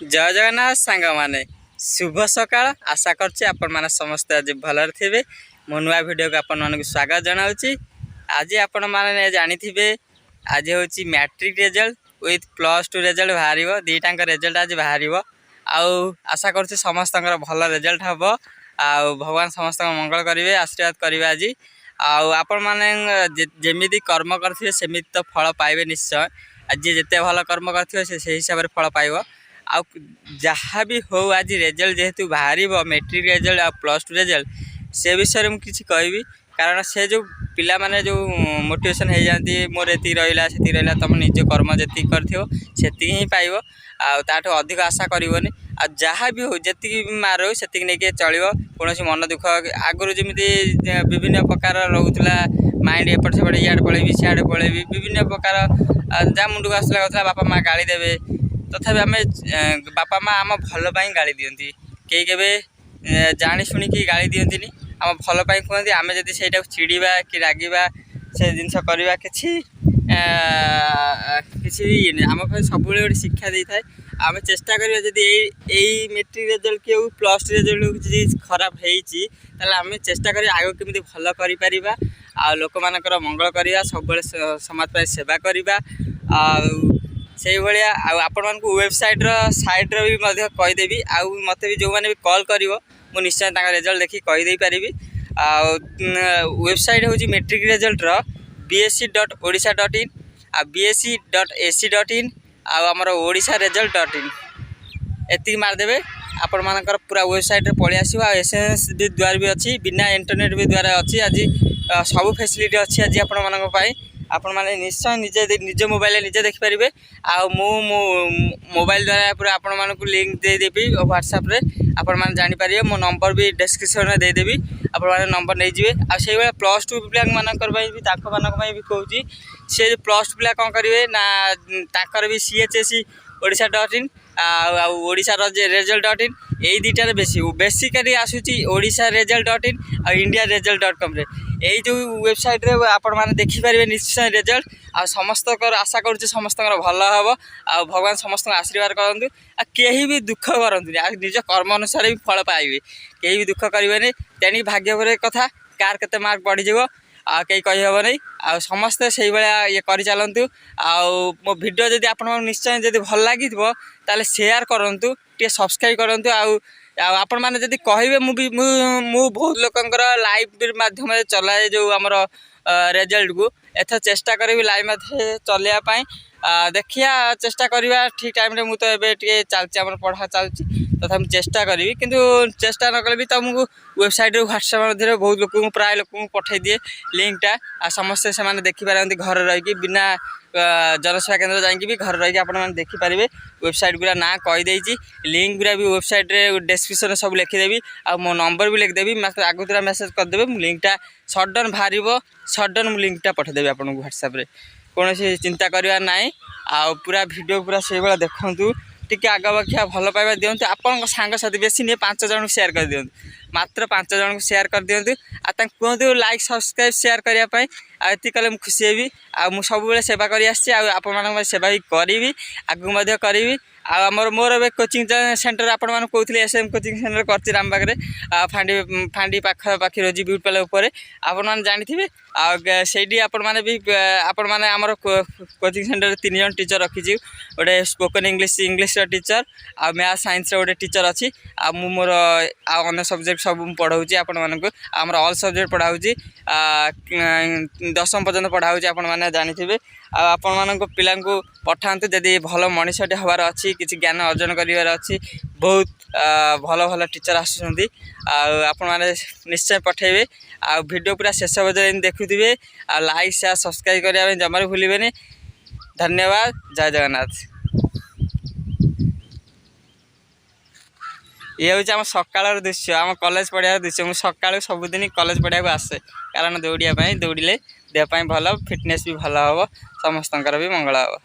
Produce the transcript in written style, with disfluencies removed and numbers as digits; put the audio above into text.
जय जगन्नाथ सांग माने शुभ सकाळ आशा करछि आपण माने समस्त आज भलर थिबे। मो नुआ वीडियो को आपण मानक स्वागत जनाउछि। आज आपण माने जानिथिबे आज होछि मैट्रिक रिजल्ट विथ +2 रिजल्ट बाहरिबो। दीटांक रिजल्ट आज बाहरिबो आउ आशा करछि समस्तंकर भल रिजल्ट हबो। आउ भगवान समस्त मंगल करिवे आशीर्वाद करिवे। आज आउ आपण माने जेमिति कर्म करथिबे सेमिति तो फल पाइबे निश्चय। आज जेते भल कर्म करथिबे से हिसाब रे फल पाइबो। आउ जहाँ भी हो आज रिजल्ट जेहेतु बाहर मैट्रिक रिजल्ट आ +2 रिजल्ट से विषय में किसी कहबी कारण से जो पिला माने जो मोटिवेशन हो जाती मोर ये रहा से रहा तुम निज कर्म जी कर ही पाइब आठ अधिक आशा करनी आ जहाँ भी हो जी मार हो से नहीं चलो कौन मन दुख आगुरी जमी विभिन्न प्रकार रोला माइंड एपट सेपट इे पलैबी सियाड़े पलैबी विभिन्न प्रकार जहाँ मुंड को आसला कथा बापा माँ गाड़ी देवे तथापि आम बापा माँ आम भल गाड़ी दिखती कई के जाणी शुणिकी गाड़ी दिखती आम भल कहते आम जब से चिड़ा कि रागिबा से जिनस करवा कि आम सब गोटे शिक्षा दे था। आम चेष्टा करवा जदि यही मैट्रिक रिजल्ट कि +2 रिजल्ट जी खराब होती आम चेष्टा कर आगे केमी भल कर लोक मानकर मंगल करवा सब समाज पर सेवा करवा से भाया आपण मानक वेबसाइट साइट भी कहीदेवी आउ मत भी जो मैंने भी कॉल कर निश्चय रिजल्ट देखी कहीदे पारि। वेबसाइट हूँ मैट्रिक रिजल्ट bsc.odisha.in आ bsc.ac.in आमर ओडिशा रिजल्ट.in एति मारदेवे आपण मानकर पूरा वेबसाइट रे पळि आसीबा। एसएमएस भी द्वारा भी अच्छी बिना इंटरनेट भी द्वारा अच्छी आज सब फैसिलिटी अच्छी आज आपण मानक पाई आपण माने निश्चय निज मोबाइल निजे देखिपारे। आ मोबाइल द्वारा पूरा आपण मानक लिंक दे देबी व्हाट्सएप रे आपण माने जानि पारिबे। मो नंबर भी डिस्क्रिप्शन में दे देबी आपण माने नंबर नै जिवे। आ सेइ बेला +2 पिला मानकर भाई भी ताको मानक भाई भी कहूची से +2 पिला कोन करिवे ना ताकर भी CHSE odisha.in आ ओडिशा रिजल्ट.in यही दुटार बेसिकली आसूची ओडिशा रिजल्ट.in आ इंडिया रिजल्ट.com रे यही जो वेबसाइट रे आपण माने देखि पारिबे निश्चय रिजल्ट आ समस्त आशा करूँ समस्त भल हम आ भगवान समस्त आशीर्वाद करंतु आ केही भी दुख करंतु आ निज कर्म अनुसार भी फल पाइबे केही भी दुख करिवेनी तेणी भाग्य कथा कार केते मार्क बढ़ी जीवो आ कई कही हेब नहीं आ समस्ते से भाया ये कर चलतु आ मो वीडियो जदि आप निश्चय जदि भल लगी ताले शेयर करूँ टे सब्सक्राइब करूँ आपण मैंने जदि कहे मु बहुत लोकंकर लाइव माध्यम चलाए जो आमर रिजल्ट को एथ चेष्टा करी लाइव माध्यम चलैयापाई देखिया चेष्टा करवा ठीक टाइम रे मुझे ये चलती पढ़ा चलती तथा मुझे चेष्टा करी किंतु चेष्टा न कले भी तुमको वेबसाइट व्हाट्सएप मध्य बहुत लोक प्राय लोक पठे दिए लिंकटा आ समस्ते से देखिपार घर रही बिना जनसेवा केन्द्र जाकि भी घर रही आप देखिपारे। वेबसाइट गुरा ना कहीदे लिंक गुरा भी वेबसाइट रे डिस्क्रिप्शन सब लिखिदेवी आ मो नंबर भी लिखिदेवी मतलब आगुरा मेसेज करदेवे लिंकटा सडन बाहर सडन लिंकटा पठेदेवी आपको व्हाट्सएप रे कौन चिंता करवा ना आ पूरा वीडियो पूरा से भाया देखूँ टी आगबाखिया भल पाइबा दिंतु आपण सांगसाथी बेसी नहीं 5 जन शेयर कर दिंतु मात्र 5 जन शेयर कर दिंतु आ कहतु लाइक सब्सक्राइब शेयर करने आती कले मुझे खुशी हेबी आ सब सेवा कर सेवा भी करी आगू करी आमर मोर ए कोचिंग सेंटर आपण मैंने कहते SM कोचिंग सेंटर कर रामबाग फांडी फांडी पाखी रोजी ब्यूटी पार्लर उपर आपण मैंने जानी से आपण मैंने भी आपण मैंने आमर कोचिंग सेंटर 3 जन टीचर रखी गोटे स्पोकन इंग्लीश टीचर आ मैथ साइंस गोटे टीचर अच्छी आ मोर अन्य सब्जेक्ट सब पढ़ाऊँगी आपण मानक आमर ऑल सब्जेक्ट पढ़ाऊँगी 10वीं पर्यंत पढ़ाऊँगी आपण मैंने जानी आपण मानक पिला पठातु जदि भल मनीषटे हबार अच्छी किसी ज्ञान अर्जन करार अच्छी बहुत भल भल टीचर आसुँच आपण मैंने निश्चय पठेबे आ वीडियो पूरा शेष पर्यटन देखुवे आ लाइक शेयर सब्सक्राइब करने जमा भूलें। धन्यवाद। जय जगन्नाथ। ये हूँ आम सकाल दृश्य आम कॉलेज पढ़िया दृश्य मुझे सका सबुदिन कॉलेज पढ़ाया आसे कारण दौड़ापी दौड़े देहपाई भल फिटनेस भी भल हम समस्त भी मंगल हम।